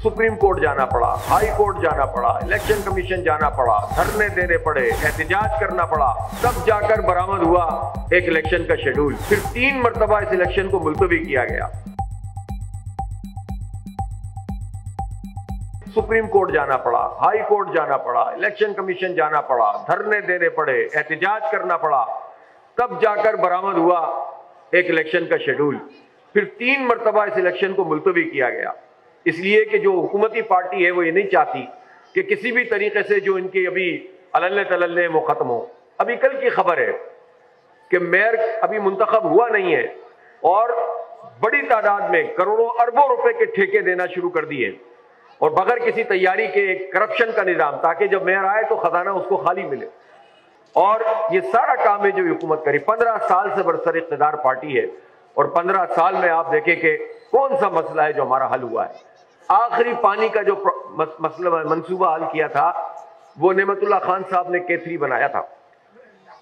Supreme court जाना पड़ा, high court जाना पड़ा, इलेक्शन कमीशन जाना पड़ा, धरने देने पड़े, एहतजाज करना पड़ा, तब जाकर बरामद हुआ एक इलेक्शन का शेड्यूल। फिर 3 मरतबा इस इलेक्शन को मुलतवी किया गया। सुप्रीम कोर्ट जाना पड़ा, हाई कोर्ट जाना पड़ा, इलेक्शन कमीशन जाना पड़ा, धरने देने पड़े, एहतजाज करना पड़ा, तब जाकर बरामद हुआ एक इलेक्शन का शेड्यूल। फिर 3 मरतबा इस इलेक्शन को मुलतवी किया गया, इसलिए कि जो हुकूमती पार्टी है वो ये नहीं चाहती कि किसी भी तरीके से जो इनकी अभी अलल्ले तलल्ले वो खत्म हो। अभी कल की खबर है कि मेयर अभी मुंतखब हुआ नहीं है और बड़ी तादाद में करोड़ों अरबों रुपए के ठेके देना शुरू कर दिए और बगैर किसी तैयारी के एक करप्शन का निजाम, ताकि जब मेयर आए तो खजाना उसको खाली मिले। और ये सारा काम है जो हुकूमत करी। 15 साल से बरसर इक़्तिदार पार्टी है और 15 साल में आप देखें कि कौन सा मसला है जो हमारा हल हुआ है। आखिरी पानी का जो मसला मंसूबा हल किया था वो नेमतुल्लाह खान साहब ने K3 बनाया था।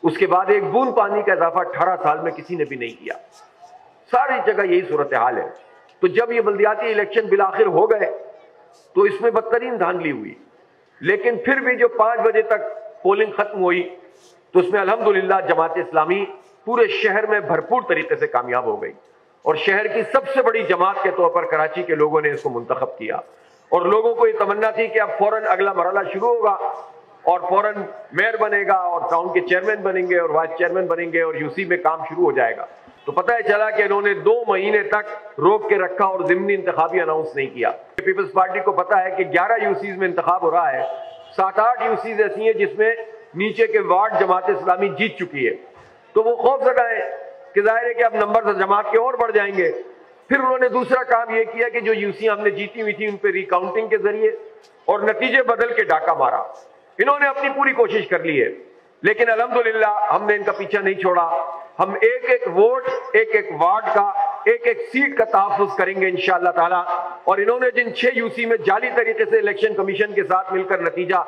उसके बाद एक बूंद पानी का इजाफा 18 साल में किसी ने भी नहीं किया। सारी जगह यही सूरत हाल है। तो जब ये बल्दियाती इलेक्शन बिलाखिर हो गए तो इसमें बदतरीन धांधली हुई, लेकिन फिर भी जो 5 बजे तक पोलिंग खत्म हुई तो उसमें अल्हम्दुलिल्लाह जमात इस्लामी पूरे शहर में भरपूर तरीके से कामयाब हो गई और शहर की सबसे बड़ी जमात के तौर पर कराची के लोगों ने इसको मुंतखब किया। और लोगों को ये तमन्ना थी कि अब फौरन अगला मरहला शुरू होगा और फौरन मेयर बनेगा और टाउन के चेयरमैन बनेंगे और वाइस चेयरमैन बनेंगे और यूसी में काम शुरू हो जाएगा। तो पता है चला कि इन्होंने 2 महीने तक रोक के रखा और ज़िमनी इंतखाबी अनाउंस नहीं किया। पीपल्स पार्टी को पता है कि 11 यूसीज में इंतखाब हो रहा है, 7-8 यूसीज ऐसी हैं जिसमें नीचे के वार्ड जमात इस्लामी जीत चुकी है। तो वो खौफ जगह है कि जाहिर है कि अब नंबर जमात के और बढ़ जाएंगे। फिर उन्होंने दूसरा काम यह किया कि जो यूसी हमने जीती हुई थी उन पर रिकाउंटिंग के जरिए और नतीजे बदल के डाका मारा। इन्होंने अपनी पूरी कोशिश कर ली है, लेकिन अल्हम्दुलिल्लाह हमने इनका पीछा नहीं छोड़ा। हम एक एक वोट, एक एक वार्ड का, एक एक सीट का तहफ़्फ़ुज़ करेंगे इंशाअल्लाह ताला। और इन्होंने जिन 6 यूसी में जाली तरीके से इलेक्शन कमीशन के साथ मिलकर नतीजा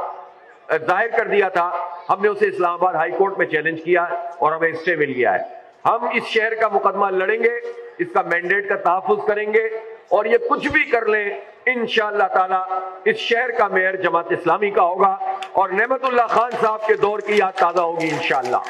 जाहिर कर दिया था, हमने उसे इस्लामाबाद हाई कोर्ट में चैलेंज किया और हमें स्टे मिल गया है। हम इस शहर का मुकदमा लड़ेंगे, इसका मैंडेट का तहफ़्फ़ुज़ करेंगे और ये कुछ भी कर लें इंशाअल्लाह ताला इस शहर का मेयर जमात इस्लामी का होगा और नेमतुल्लाह खान साहब के दौर की याद ताज़ा होगी इंशाअल्लाह।